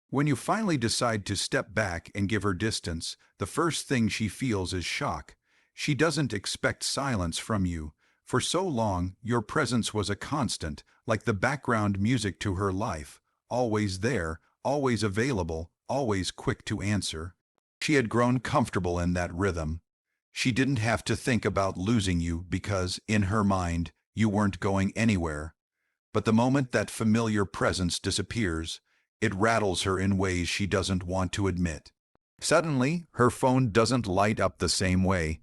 When you finally decide to step back and give her distance, the first thing she feels is shock. She doesn't expect silence from you. For so long, your presence was a constant, like the background music to her life, always there, always available, always quick to answer. She had grown comfortable in that rhythm. She didn't have to think about losing you because, in her mind, you weren't going anywhere. But the moment that familiar presence disappears, it rattles her in ways she doesn't want to admit. Suddenly, her phone doesn't light up the same way.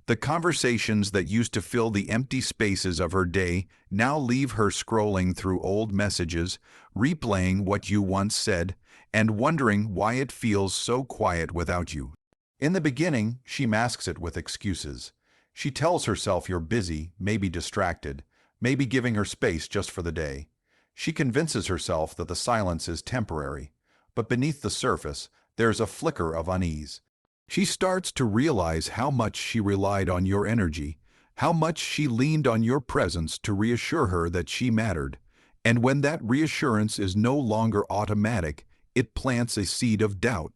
The conversations that used to fill the empty spaces of her day now leave her scrolling through old messages, replaying what you once said, and wondering why it feels so quiet without you. In the beginning, she masks it with excuses. She tells herself you're busy, maybe distracted, maybe giving her space just for the day. She convinces herself that the silence is temporary, but beneath the surface, there's a flicker of unease. She starts to realize how much she relied on your energy, how much she leaned on your presence to reassure her that she mattered. And when that reassurance is no longer automatic, it plants a seed of doubt.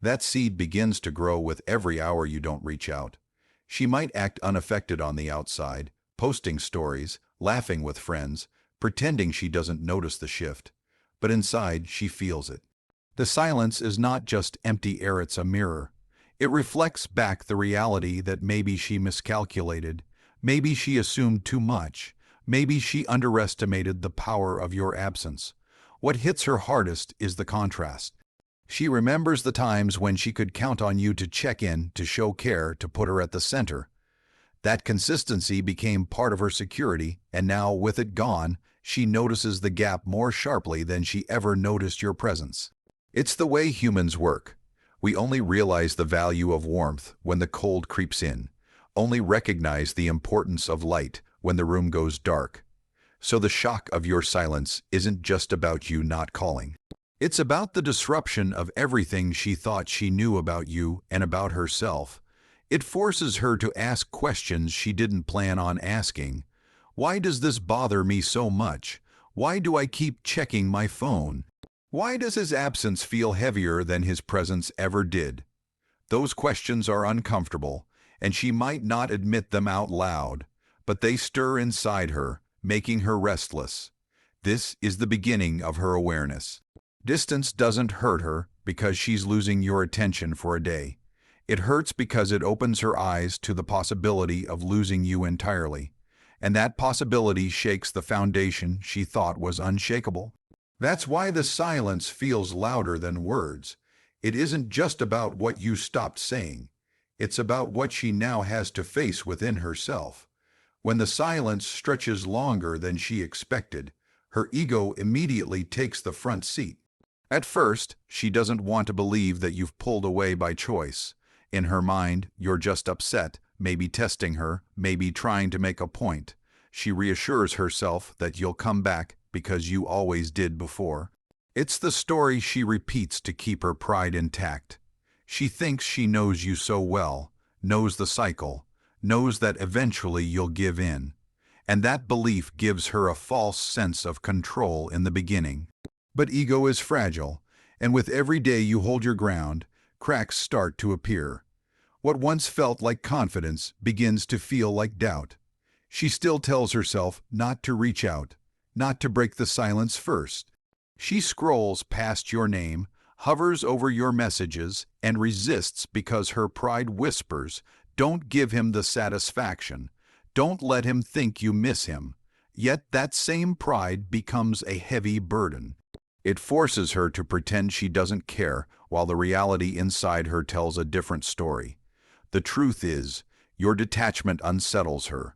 That seed begins to grow with every hour you don't reach out. She might act unaffected on the outside, posting stories, laughing with friends, pretending she doesn't notice the shift. But inside, she feels it. The silence is not just empty air, it's a mirror. It reflects back the reality that maybe she miscalculated, maybe she assumed too much, maybe she underestimated the power of your absence. What hits her hardest is the contrast. She remembers the times when she could count on you to check in, to show care, to put her at the center. That consistency became part of her security, and now, with it gone, she notices the gap more sharply than she ever noticed your presence. It's the way humans work. We only realize the value of warmth when the cold creeps in, only recognize the importance of light when the room goes dark. So the shock of your silence isn't just about you not calling. It's about the disruption of everything she thought she knew about you and about herself. It forces her to ask questions she didn't plan on asking. Why does this bother me so much? Why do I keep checking my phone? Why does his absence feel heavier than his presence ever did? Those questions are uncomfortable, and she might not admit them out loud, but they stir inside her, making her restless. This is the beginning of her awareness. Distance doesn't hurt her because she's losing your attention for a day. It hurts because it opens her eyes to the possibility of losing you entirely, and that possibility shakes the foundation she thought was unshakable. That's why the silence feels louder than words. It isn't just about what you stopped saying. It's about what she now has to face within herself. When the silence stretches longer than she expected, her ego immediately takes the front seat. At first, she doesn't want to believe that you've pulled away by choice. In her mind, you're just upset, maybe testing her, maybe trying to make a point. She reassures herself that you'll come back because you always did before. It's the story she repeats to keep her pride intact. She thinks she knows you so well, knows the cycle, knows that eventually you'll give in. And that belief gives her a false sense of control in the beginning. But ego is fragile, and with every day you hold your ground, cracks start to appear. What once felt like confidence begins to feel like doubt. She still tells herself not to reach out, not to break the silence first. She scrolls past your name, hovers over your messages, and resists because her pride whispers, "Don't give him the satisfaction. Don't let him think you miss him." Yet that same pride becomes a heavy burden. It forces her to pretend she doesn't care, while the reality inside her tells a different story. The truth is, your detachment unsettles her.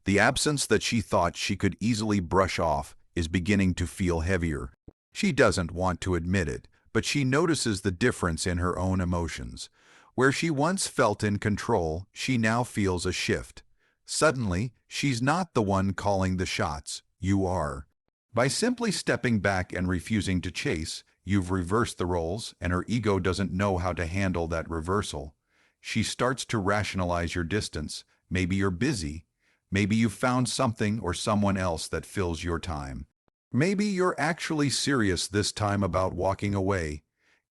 The absence that she thought she could easily brush off is beginning to feel heavier. She doesn't want to admit it, but she notices the difference in her own emotions. Where she once felt in control, she now feels a shift. Suddenly, she's not the one calling the shots, you are. By simply stepping back and refusing to chase, you've reversed the roles, and her ego doesn't know how to handle that reversal. She starts to rationalize your distance. Maybe you're busy. Maybe you've found something or someone else that fills your time. Maybe you're actually serious this time about walking away.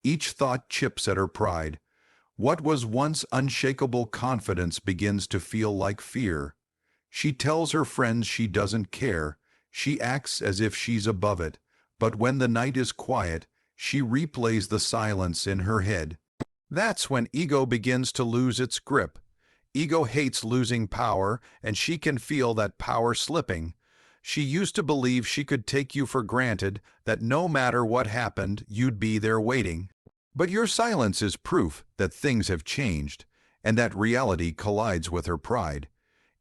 Each thought chips at her pride. What was once unshakable confidence begins to feel like fear. She tells her friends she doesn't care. She acts as if she's above it. But when the night is quiet, she replays the silence in her head. That's when ego begins to lose its grip. Ego hates losing power, and she can feel that power slipping. She used to believe she could take you for granted, that no matter what happened, you'd be there waiting. But your silence is proof that things have changed, and that reality collides with her pride.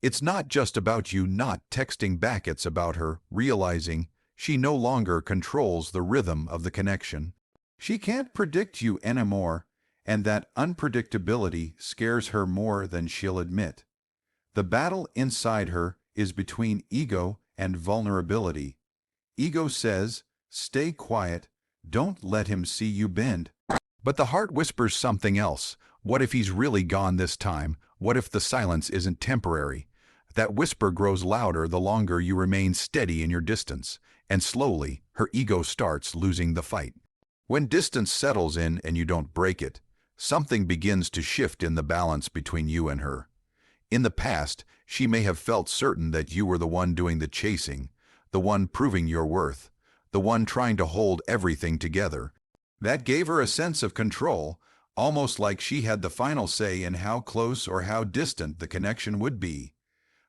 It's not just about you not texting back, it's about her realizing she no longer controls the rhythm of the connection. She can't predict you anymore, and that unpredictability scares her more than she'll admit. The battle inside her is between ego and vulnerability. Ego says, stay quiet, don't let him see you bend. But the heart whispers something else. What if he's really gone this time? What if the silence isn't temporary? That whisper grows louder the longer you remain steady in your distance, and slowly her ego starts losing the fight. When distance settles in and you don't break it, something begins to shift in the balance between you and her. In the past, she may have felt certain that you were the one doing the chasing, the one proving your worth, the one trying to hold everything together. That gave her a sense of control, almost like she had the final say in how close or how distant the connection would be.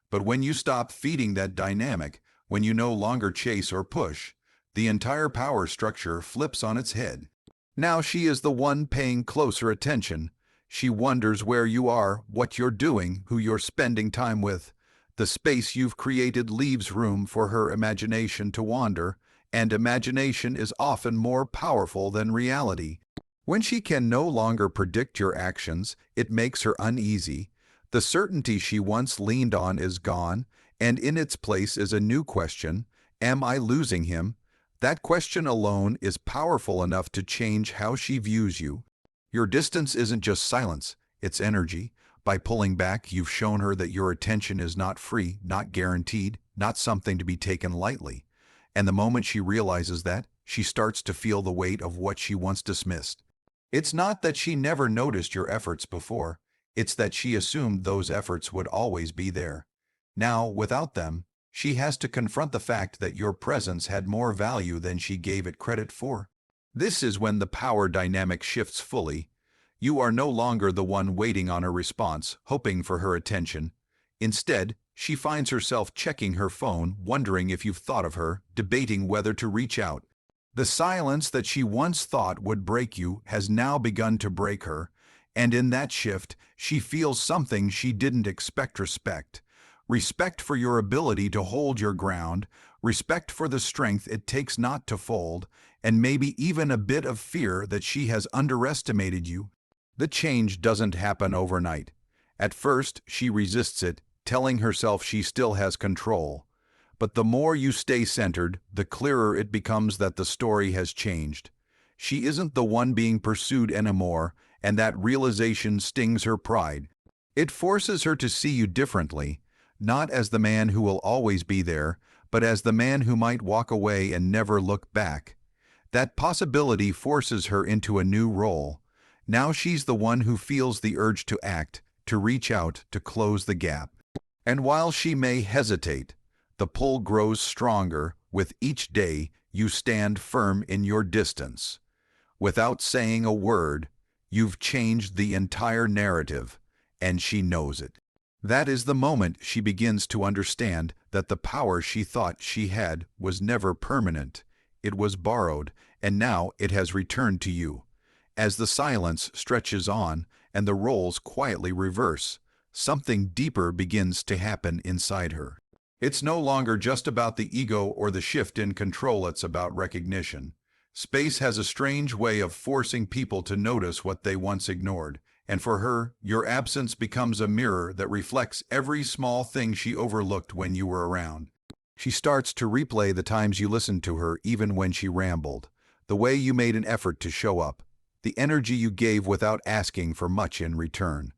But when you stop feeding that dynamic, when you no longer chase or push, the entire power structure flips on its head. Now she is the one paying closer attention. She wonders where you are, what you're doing, who you're spending time with. The space you've created leaves room for her imagination to wander, and imagination is often more powerful than reality. When she can no longer predict your actions, it makes her uneasy. The certainty she once leaned on is gone, and in its place is a new question: am I losing him? That question alone is powerful enough to change how she views you. Your distance isn't just silence, it's energy. By pulling back, you've shown her that your attention is not free, not guaranteed, not something to be taken lightly. And the moment she realizes that, she starts to feel the weight of what she once dismissed. It's not that she never noticed your efforts before, it's that she assumed those efforts would always be there. Now, without them, she has to confront the fact that your presence had more value than she gave it credit for. This is when the power dynamic shifts fully. You are no longer the one waiting on her response, hoping for her attention. Instead, she finds herself checking her phone, wondering if you've thought of her, debating whether to reach out. The silence that she once thought would break you has now begun to break her, and in that shift, she feels something she didn't expect: respect. Respect for your ability to hold your ground, respect for the strength it takes not to fold, and maybe even a bit of fear that she has underestimated you. The change doesn't happen overnight. At first, she resists it, telling herself she still has control. But the more you stay centered, the clearer it becomes that the story has changed. She isn't the one being pursued anymore, and that realization stings her pride. It forces her to see you differently, not as the man who will always be there, but as the man who might walk away and never look back. That possibility forces her into a new role. Now she's the one who feels the urge to act, to reach out, to close the gap. And while she may hesitate, the pull grows stronger. With each day, you stand firm in your distance. Without saying a word, you've changed the entire narrative, and she knows it. That is the moment she begins to understand that the power she thought she had was never permanent. It was borrowed, and now it has returned to you. As the silence stretches on and the roles quietly reverse, something deeper begins to happen inside her. It's no longer just about the ego or the shift in control, it's about recognition. Space has a strange way of forcing people to notice what they once ignored, and for her, your absence becomes a mirror that reflects every small thing she overlooked when you were around. She starts to replay the times you listened to her even when she rambled, the way you made an effort to show up, the energy you gave without asking for much in return.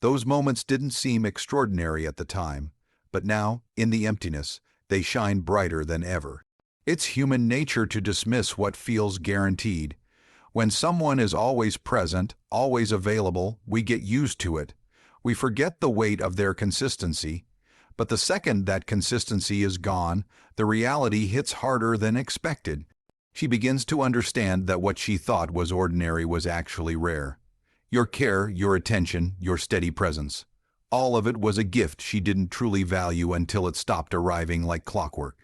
Those moments didn't seem extraordinary at the time, but now, in the emptiness, they shine brighter than ever. It's human nature to dismiss what feels guaranteed. When someone is always present, always available, we get used to it. We forget the weight of their consistency. But the second that consistency is gone, the reality hits harder than expected. She begins to understand that what she thought was ordinary was actually rare. Your care, your attention, your steady presence. All of it was a gift she didn't truly value until it stopped arriving like clockwork.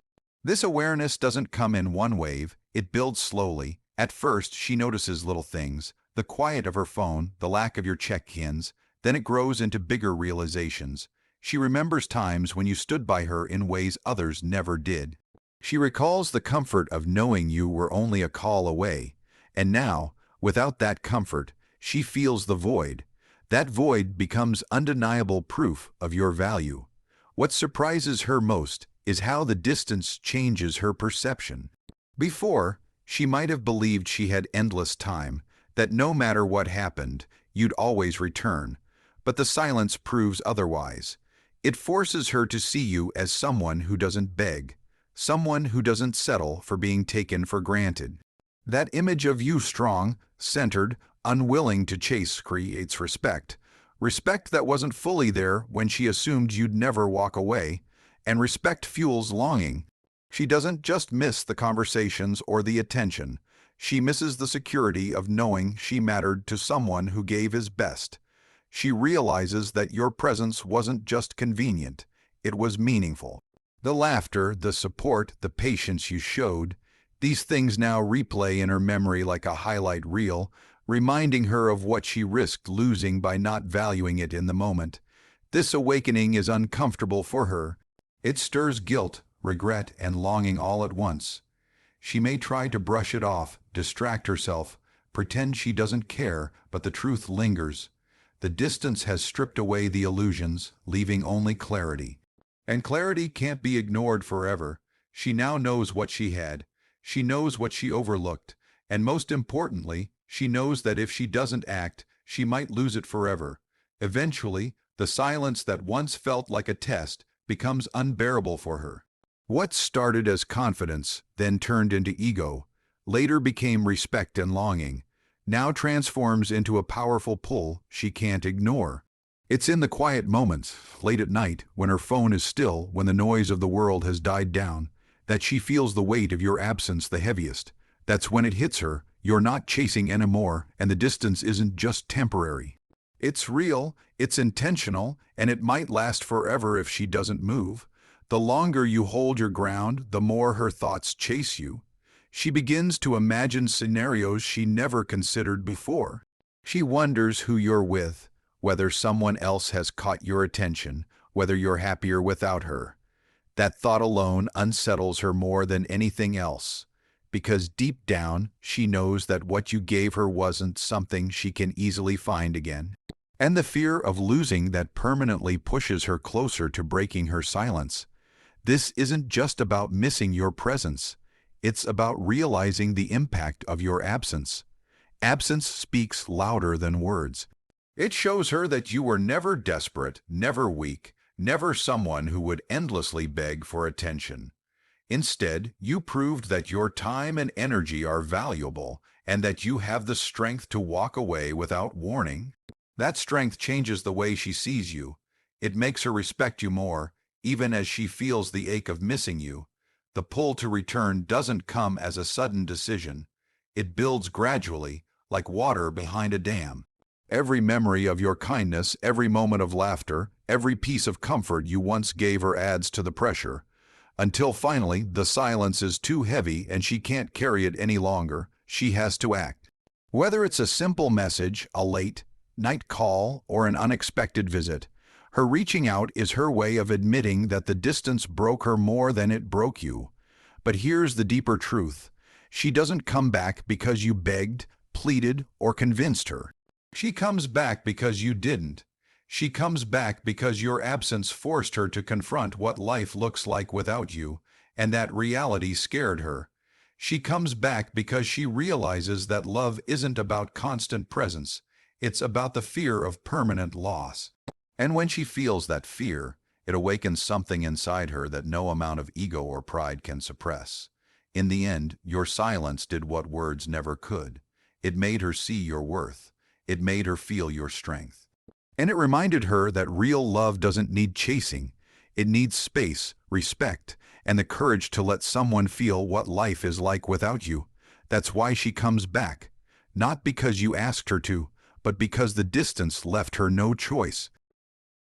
This awareness doesn't come in one wave, it builds slowly. At first, she notices little things, the quiet of her phone, the lack of your check-ins, then it grows into bigger realizations. She remembers times when you stood by her in ways others never did. She recalls the comfort of knowing you were only a call away. And now, without that comfort, she feels the void. That void becomes undeniable proof of your value. What surprises her most is how the distance changes her perception. Before, she might have believed she had endless time, that no matter what happened, you'd always return. But the silence proves otherwise. It forces her to see you as someone who doesn't beg, someone who doesn't settle for being taken for granted. That image of you strong, centered, unwilling to chase creates respect. Respect that wasn't fully there when she assumed you'd never walk away, and respect fuels longing. She doesn't just miss the conversations or the attention. She misses the security of knowing she mattered to someone who gave his best. She realizes that your presence wasn't just convenient, it was meaningful. The laughter, the support, the patience you showed, these things now replay in her memory like a highlight reel, reminding her of what she risked losing by not valuing it in the moment. This awakening is uncomfortable for her. It stirs guilt, regret, and longing all at once. She may try to brush it off, distract herself, pretend she doesn't care, but the truth lingers. The distance has stripped away the illusions, leaving only clarity. And clarity can't be ignored forever. She now knows what she had. She knows what she overlooked. And most importantly, she knows that if she doesn't act, she might lose it forever. Eventually, the silence that once felt like a test becomes unbearable for her. What started as confidence, then turned into ego, later became respect and longing, now transforms into a powerful pull she can't ignore. It's in the quiet moments, late at night, when her phone is still, when the noise of the world has died down, that she feels the weight of your absence the heaviest. That's when it hits her, you're not chasing anymore, and the distance isn't just temporary. It's real, it's intentional, and it might last forever if she doesn't move. The longer you hold your ground, the more her thoughts chase you. She begins to imagine scenarios she never considered before. She wonders who you're with, whether someone else has caught your attention, whether you're happier without her. That thought alone unsettles her more than anything else, because deep down she knows that what you gave her wasn't something she can easily find again. And the fear of losing that permanently pushes her closer to breaking her silence. This isn't just about missing your presence. It's about realizing the impact of your absence. Absence speaks louder than words. It shows her that you were never desperate, never weak, never someone who would endlessly beg for attention. Instead, you proved that your time and energy are valuable and that you have the strength to walk away without warning. That strength changes the way she sees you. It makes her respect you more, even as she feels the ache of missing you. The pull to return doesn't come as a sudden decision. It builds gradually, like water behind a dam. Every memory of your kindness, every moment of laughter, every piece of comfort you once gave her adds to the pressure, until finally the silence is too heavy and she can't carry it any longer. She has to act. Whether it's a simple message, a late night call, or an unexpected visit, her reaching out is her way of admitting that the distance broke her more than it broke you. But here's the deeper truth. She doesn't come back because you begged, pleaded, or convinced her. She comes back because you didn't. She comes back because your absence forced her to confront what life looks like without you, and that reality scared her. She comes back because she realizes that love isn't about constant presence. It's about the fear of permanent loss. And when she feels that fear, it awakens something inside her that no amount of ego or pride can suppress. In the end, your silence did what words never could. It made her see your worth. It made her feel your strength. And it reminded her that real love doesn't need chasing. It needs space, respect, and the courage to let someone feel what life is like without you. That's why she comes back. Not because you asked her to, but because the distance left her no choice.